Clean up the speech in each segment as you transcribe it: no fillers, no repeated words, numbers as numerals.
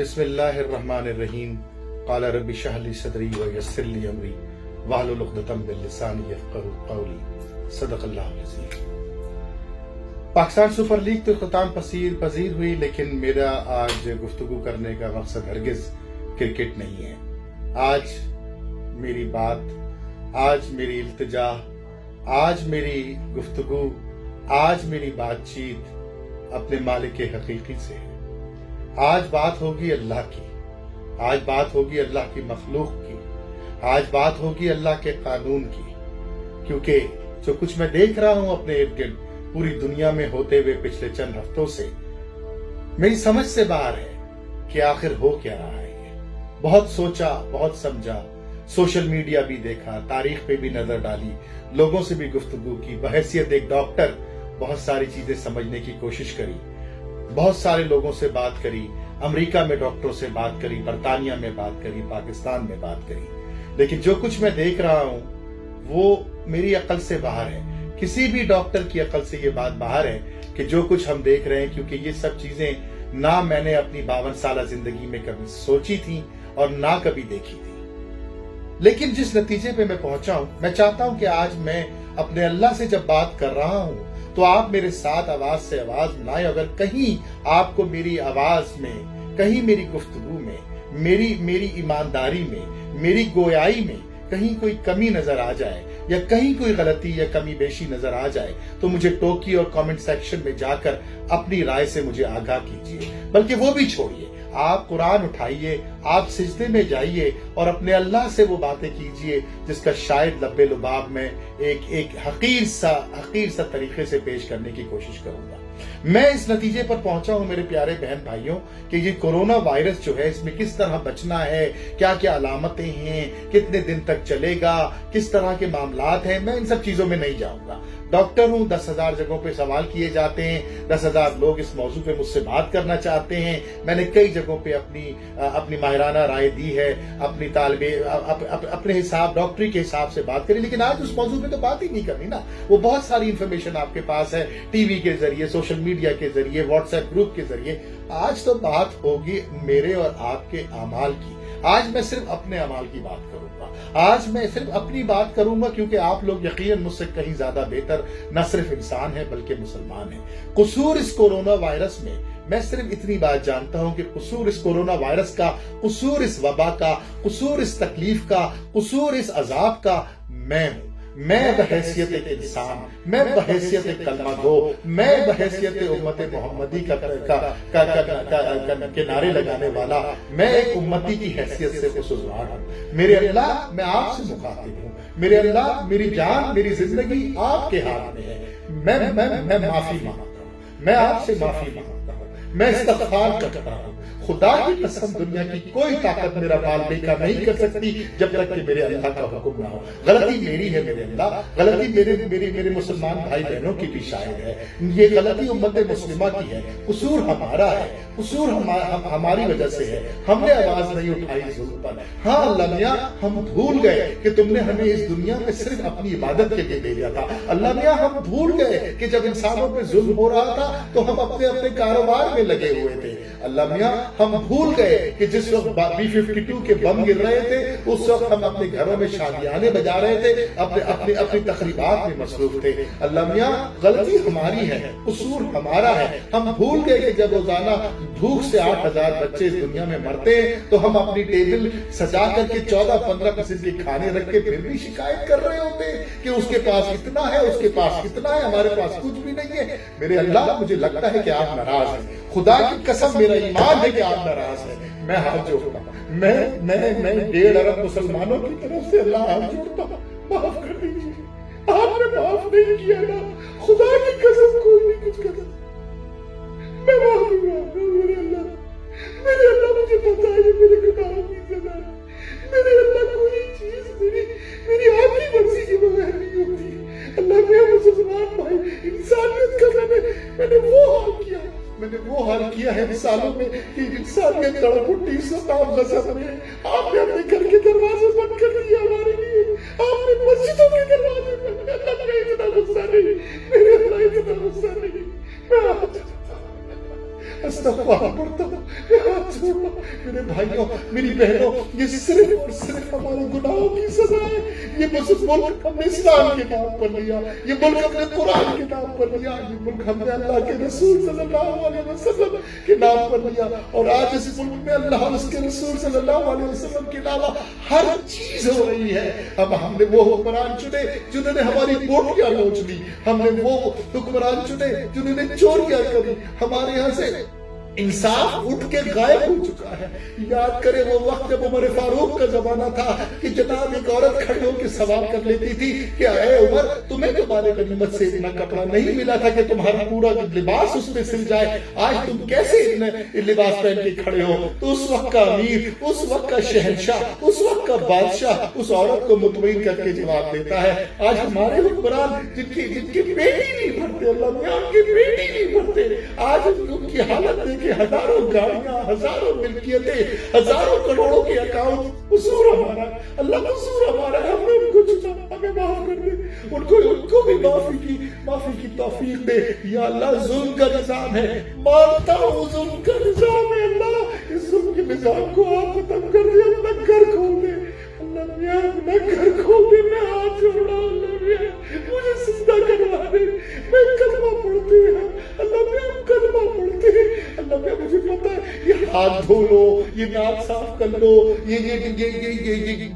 بسم اللہ الرحمن الرحیم قال رب اشرح لی صدری ویسر لی امری واحلل عقدۃ من لسانی یفقہوا قولی صدق اللہ العظیم۔ پاکستان سپر لیگ تو اختتام پذیر ہوئی، لیکن میرا آج گفتگو کرنے کا مقصد ہرگز کرکٹ نہیں ہے۔ آج میری بات، آج میری التجا، آج میری گفتگو، آج میری بات چیت اپنے مالک حقیقی سے ہے۔ آج بات ہوگی اللہ کی، آج بات ہوگی اللہ کی مخلوق کی، آج بات ہوگی اللہ کے قانون کی، کیونکہ جو کچھ میں دیکھ رہا ہوں اپنے ارد گرد پوری دنیا میں ہوتے ہوئے پچھلے چند ہفتوں سے میری سمجھ سے باہر ہے کہ آخر ہو کیا رہا ہے۔ بہت سوچا، بہت سمجھا، سوشل میڈیا بھی دیکھا، تاریخ پہ بھی نظر ڈالی، لوگوں سے بھی گفتگو کی، بحیثیت ایک ڈاکٹر بہت ساری چیزیں سمجھنے کی کوشش کری، بہت سارے لوگوں سے بات کری، امریکہ میں ڈاکٹروں سے بات کری، برطانیہ میں بات کری، پاکستان میں بات کری، لیکن جو کچھ میں دیکھ رہا ہوں وہ میری عقل سے باہر ہے۔ کسی بھی ڈاکٹر کی عقل سے یہ بات باہر ہے کہ جو کچھ ہم دیکھ رہے ہیں، کیونکہ یہ سب چیزیں نہ میں نے اپنی 52 سالہ زندگی میں کبھی سوچی تھی اور نہ کبھی دیکھی تھی، لیکن جس نتیجے پہ میں پہنچا ہوں، میں چاہتا ہوں کہ آج میں اپنے اللہ سے جب بات کر رہا ہوں تو آپ میرے ساتھ آواز سے آواز ملائیں۔ اگر کہیں آپ کو میری آواز میں، کہیں میری گفتگو میں، میری ایمانداری میں، میری گویائی میں کہیں کوئی کمی نظر آ جائے، یا کہیں کوئی غلطی یا کمی بیشی نظر آ جائے، تو مجھے ٹوکی اور کامنٹ سیکشن میں جا کر اپنی رائے سے مجھے آگاہ کیجیے۔ بلکہ وہ بھی چھوڑیے، آپ قرآن اٹھائیے، آپ سجدے میں جائیے اور اپنے اللہ سے وہ باتیں کیجیے جس کا شاید لب لباب میں ایک حقیر سا طریقے سے پیش کرنے کی کوشش کروں گا۔ میں اس نتیجے پر پہنچا ہوں میرے پیارے بہن بھائیوں کہ یہ کورونا وائرس جو ہے، اس میں کس طرح بچنا ہے، کیا کیا علامتیں ہیں، کتنے دن تک چلے گا، کس طرح کے معاملات ہیں، میں ان سب چیزوں میں نہیں جاؤں گا۔ ڈاکٹر ہوں، 10,000 جگہوں پہ سوال کیے جاتے ہیں، 10,000 لوگ اس موضوع پہ مجھ سے بات کرنا چاہتے ہیں، میں نے کئی جگہوں پہ اپنی ماہرانہ رائے دی ہے، اپنے حساب، ڈاکٹری کے حساب سے بات کری، لیکن آج اس موضوع پہ تو بات ہی نہیں کرنی نا۔ وہ بہت ساری انفارمیشن آپ کے پاس ہے، ٹی وی کے ذریعے، سوشل میڈیا کے ذریعے، واٹس ایپ گروپ کے ذریعے۔ آج تو بات ہوگی میرے اور آپ کے اعمال کی۔ آج میں صرف اپنے اعمال کی بات کروں گا، آج میں صرف اپنی بات کروں گا، کیونکہ آپ لوگ یقیناً مجھ سے کہیں زیادہ بہتر نہ صرف انسان ہیں بلکہ مسلمان ہیں۔ قصور اس کورونا وائرس میں صرف اتنی بات جانتا ہوں کہ قصور اس کورونا وائرس کا، قصور اس وبا کا، قصور اس تکلیف کا، قصور اس عذاب کا میں ہوں۔ میں بحیثیت ایک انسان، میں بحیثیت ایک کلمہ گو، میں بحیثیت امت محمدی کے نعرے لگانے والا، میں ایک امتی کی حیثیت سے قصوروار ہوں۔ میرے اللہ، میں آپ سے مخاطب ہوں۔ میرے اللہ، میری جان، میری زندگی آپ کے ہاتھ میں ہے۔ میں معافی مانگتا ہوں، میں آپ سے معافی مانگتا ہوں، میں استغفار کرتا ہوں۔ خدا کی قسم دنیا کی کوئی طاقت میرا بال بیکا نہیں کر سکتی جب تک کہ میرے اللہ کا حکم نہ ہو۔ غلطی میری ہے میرے اللہ، غلطی میرے مسلمان بھائی بہنوں کی بھی شاید ہے، یہ غلطی امت مسلمہ کی ہے، قصور ہمارا ہے، قصور ہماری وجہ سے ہے، ہم نے آواز نہیں اٹھائی ظلم پر۔ ہاں اللہ میاں، ہم بھول گئے کہ تم نے ہمیں اس دنیا میں صرف اپنی عبادت کے لیے بھیجا تھا۔ اللہ میاں، ہم بھول گئے کہ جب انسانوں پہ ظلم ہو رہا تھا تو ہم اپنے کاروبار میں لگے ہوئے تھے۔ اللہ میاں، ہم بھول گئے کہ جس وقت B-52 کے بم گر رہے تھے اس وقت ہم اپنے گھروں میں شادیانے بجا رہے تھے، اپنی تقریبات میں مصروف تھے۔ اللہ میاں، غلطی ہماری ہے، قصور ہمارا ہے۔ ہم بھول گئے کہ جب روزانہ بھوک سے 8,000 بچے اس دنیا میں مرتے ہیں تو ہم اپنی ٹیبل سجا کر کے 14-15 قسم کے کھانے رکھ کے پھر بھی شکایت کر رہے ہوتے ہیں کہ اس کے پاس اتنا ہے، اس کے پاس اتنا ہے، ہمارے پاس کچھ بھی نہیں ہے۔ میرے اللہ، مجھے لگتا ہے کہ آپ ناراض ہیں۔ خدا کی قسم میرا ایمان ہے کہ آپ ناراض ہیں۔ میں ہاتھ جوڑتا ہوں، میں 1.5 ارب مسلمانوں کی طرف سے اللہ ہاتھ جوڑتا ہوں، معاف کر دیجیے۔ آپ نے معاف نہیں کیا نا، خدا کی قسم کوئی نہیں کچھ کرتا، میں معافی مانگتا ہوں۔ میرے اللہ مجھے پتا ہے یہ میرے گناہوں کی سزا ہے۔ میرے اللہ، کوئی چیز میری آپ کی مرضی کے بغیر نہیں ہوتی۔ اللہ، میں مسلمان بھائی، انسانیت کا میں نے وہ حال کیا ہے سالوں میں کہ انسانیت تڑپ اٹھی، ستم غضب میں آپ نے اپنے گھر کے دروازے بند کر دیے ہمارے لیے، آپ نے مسجدوں کے دروازے بند کر دیے۔ اللہ، میں اتنا غصہ نہیں، میرے اللہ اتنا غصہ نہیں۔ میں इस्तग़फ़ार पढ़ता हूँ। मेरे भाइयों, मेरी बहनों, ये सिर्फ और सिर्फ हमारे गुनाहों की सजा है। ये मुल्क हमने इस्लाम के नाम पर लिया, ये मुल्क हमने कुरान के नाम पर लिया, ये मुल्क हमने अल्लाह के रसूल सल्लल्लाहु अलैहि वसल्लम के नाम पर लिया। और आज इस मुल्क में अल्लाह और उसके रसूल सल्लल्लाहु अलैहि वसल्लम के अलावा हर चीज हो रही है। अब हमने वो हुक्मरान चुने जिन्होंने हमारी बोटियां नोच ली, हमने वो हुक्मरान चुने जिन्होंने चोरियां करी। हमारे यहाँ से इंसाफ उठ के गायब हो चुका है। याद करें वो वक्त जब उमर फारूक का जमाना था कि जनाब एक औरत खड़ी होकर सवाल कर लेती थी कि अरे उमर, तुम्हें तुम्हारे गनीमत से इतना कपड़ा नहीं मिला था कि तुम्हारा पूरा लिबास उसमें सिल जाए, आज तुम कैसे लिबास पहन के खड़े हो? तो उस वक्त का अमीर, उस वक्त का शहंशाह, उस वक्त का बादशाह उस औरत को मुतमईन करके जवाब देता है। आज हमारे हुक्मरान जिनकी बेटी नहीं भरते, अल्लाह में उनकी बेटी नहीं भरते, आज उनकी हालत कि हजारों गाड़ियां, हजारों मिल्कियतें, हजारों करोड़ों के अकाउंट, कसूर हमारा, अल्लाह कसूर हमारा है, हमने उनको चुना, हमें माफ कर दे, उनको भी माफी की तौफीक दे। या अल्लाह, जुल्म का निजाम है, मानता हूँ जुल्म का निजाम है, अल्लाह इस जुल्म के निजाम को आप खत्म कर दे, अपना घर खोल दे, अल्लाह मियां अपना घर खोल दे, मैं हाथ जोड़ा, अल्लाह मियां मुझे सिजदा करवा दे, मैं कलमा पढ़ती हूँ, अल्लाह मियां कलमा पढ़ते हैं, अल्लाह मियां मुझे पता है ये हाथ धो लो, ये नाक साफ कर लो, ये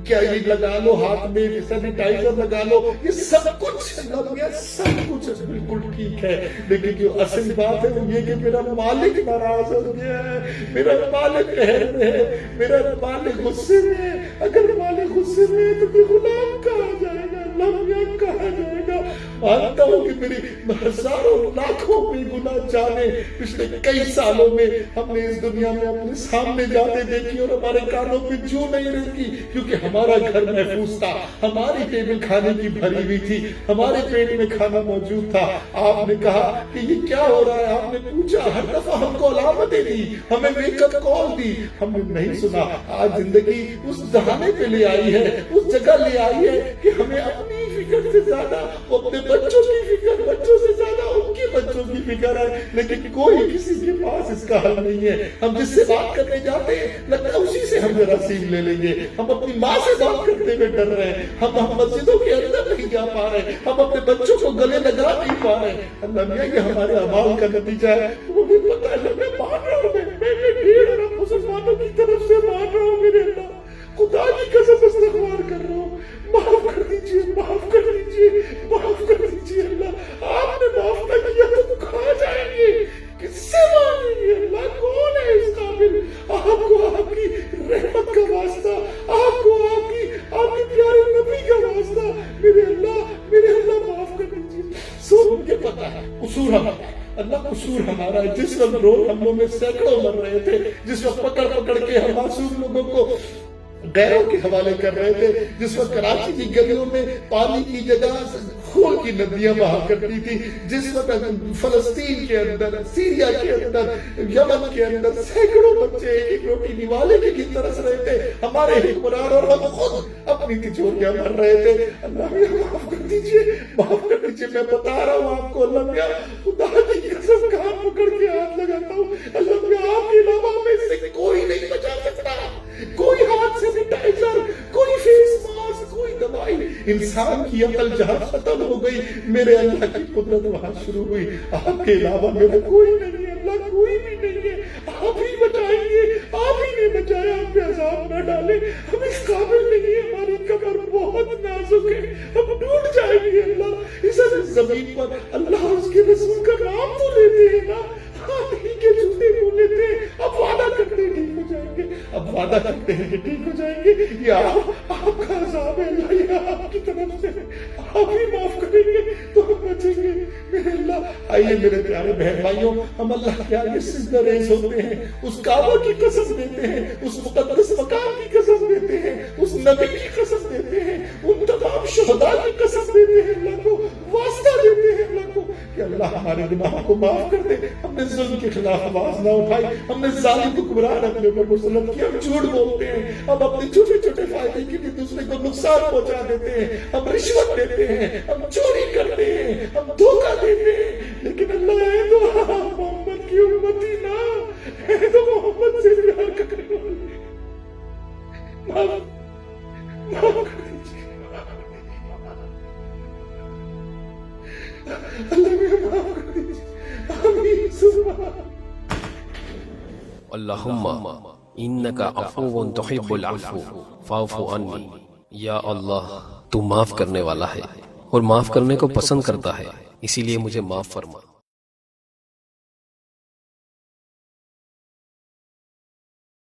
क्या ये लगा लो हाथ में, सैनिटाइजर लगा लो, ये सब कुछ अल्लाह मियां सब कुछ बिल्कुल ठीक है। लेकिन जो असल बात है वो ये कि मेरा मालिक नाराज हो गया है, मेरा मालिक कहर में है, मेरा मालिक गुस्से में है। अगर मालिक गुस्से में है तो फिर गुलाम कहा जाएगा, अल्लाह मियां कहा जाएगा। मानता हूँ कि मेरी हजारों लाखों बेगुनाह जाने पिछले कई सालों में हमने इस दुनिया में अपने सामने जाते देखी और हमारे कानों पे जू नहीं रहती, क्योंकि हमारा घर महफूज था, हमारी टेबल खाने की भरी हुई थी, हमारे पेट में खाना मौजूद था। आपने कहा कि ये क्या हो रहा है, आपने पूछा, हर दफा हमको अलामतें दी, हमें वेकअप कॉल दी, हमने नहीं सुना। आज जिंदगी उस जहाने पे ले आई है, उस जगह ले आई है कि हमें अपनी फिक्र से ज्यादा अपने बच्चों की फिक्र, बच्चों से ज्यादा उनके बच्चों की फिक्र है। लेकिन कोई किसी के पास इसका हल नहीं है। हम जिससे बात करने जाते हैं लगता है उसी से हम रसीद ले लेंगे। हम अपनी माँ से बात करते हुए डर रहे हैं, हम मस्जिदों के अंदर नहीं जा पा रहे, हम अपने बच्चों को गले लगा नहीं पा रहे। अल्लाह मियां ये हमारे अमाल का नतीजा है। वो भी पता है, मैं मान रहा हूँ, मैं ढेर अरब मुसलमानों की तरफ से मान रहा हूँ, मेरे अल्लाह खुदा की कसम इस्तग़फ़ार कर रहा हूँ, माफ कर दीजिए, माफ कर दीजिए, माफ कर दीजिए अल्लाह। आपने माफ न किया तो कहाँ जाएंगे, किससे मांगेंगे? अल्लाह कौन है इस काबिल? आपको आपकी रहमत का वास्ता, आपको आपके प्यारे नबी का वास्ता, मेरे अल्लाह माफ कर दीजिए। सो मुझे पता है कसूर हमारा, अल्लाह कसूर हमारा है। जिस वक्त रोज हम लोग में सैकड़ों मर रहे थे, जिस वक्त पकड़ के हम मासूम लोगों को गैरों के हवाले कर रहे थे, जिस वक्त कराची की गलियों में पानी की जगह खून की नदियां बहा करती थी, जिस वक्त फलस्तीन के अंदर, सीरिया के अंदर, यमन के अंदर सैकड़ों बच्चे एक रोटी निवाले के लिए तरस रहे थे, हमारे हुक्मरान और हम खुद अपनी तिजोरियां भर रहे थे। अल्लाह मियां माफ कर दीजिए, माफ कर दीजिए। मैं बता रहा हूँ आपको, अल्लाह मियां खुदा की कसम कान पकड़ के हाथ लगाता हूँ, अल्लाह मियां आपके अलावा में से कोई नहीं बचा सकता, कोई हाथ से सैनिटाइजर, कोई फेस मास्क, कोई दवाई। इंसान की अकल जहां खत्म हो गई, मेरे अल्लाह की कुदरत वहां शुरू हुई। आपके अलावा मेरा कोई नहीं है, अल्लाह कोई भी नहीं है, आप ही बचाएंगे, आप ही ने बचाया, आप पे अज़ाब न डाले, हम इस काबिल नहीं है, हमारी कब्र बहुत नाजुक है, हम टूट जाएंगे। अल्लाह इस जमीन पर अल्लाह उसके रसूल का नाम तो लेते हैं ना, ही के जूते मुंह लेते हैं, अब वादा करते हैं ठीक हो जाएंगे, अब वादा करते हैं कि ठीक हो जाएंगे। या आपका अज़ाब है अल्लाह, या आपकी तरफ से, आप ही माफ करेंगे तो हम बचेंगे। मेरे अल्लाह, आइए मेरे प्यारे बहन भाइयों, हम अल्लाह के आगे सिजदा रेज़ होते हैं, उस काबा की कसम देते हैं, उस मुक़द्दस मकाम की कसम देते हैं, उस नबी की कसम देते हैं, उन तमाम शुहदा की कसम देते हैं, अल्लाह को वास्ता देते हैं अल्लाह को कि अल्लाह हमारे गुनाहों को माफ कर दे। हमने जुल्म के खिलाफ आवाज ना उठाई, हमने जालिम हुक्मरान अपने ऊपर मुसल्लत किया, हम झूठ बोलते हैं, हम अपने छोटे छोटे फायदे के लिए दूसरे को नुकसान पहुंचा देते हैं, हम रिश्वत देते हैं, हम चोरी करते हैं, हम धोखा देते हैं। लेकिन अल्लाह है तो मोहम्मद की उम्मती ना اللہم انکا عفو تحب العفو فاعف عنی، یا اللہ تو معاف کرنے والا ہے اور معاف کرنے کو پسند کرتا ہے، اسی لیے مجھے معاف فرما۔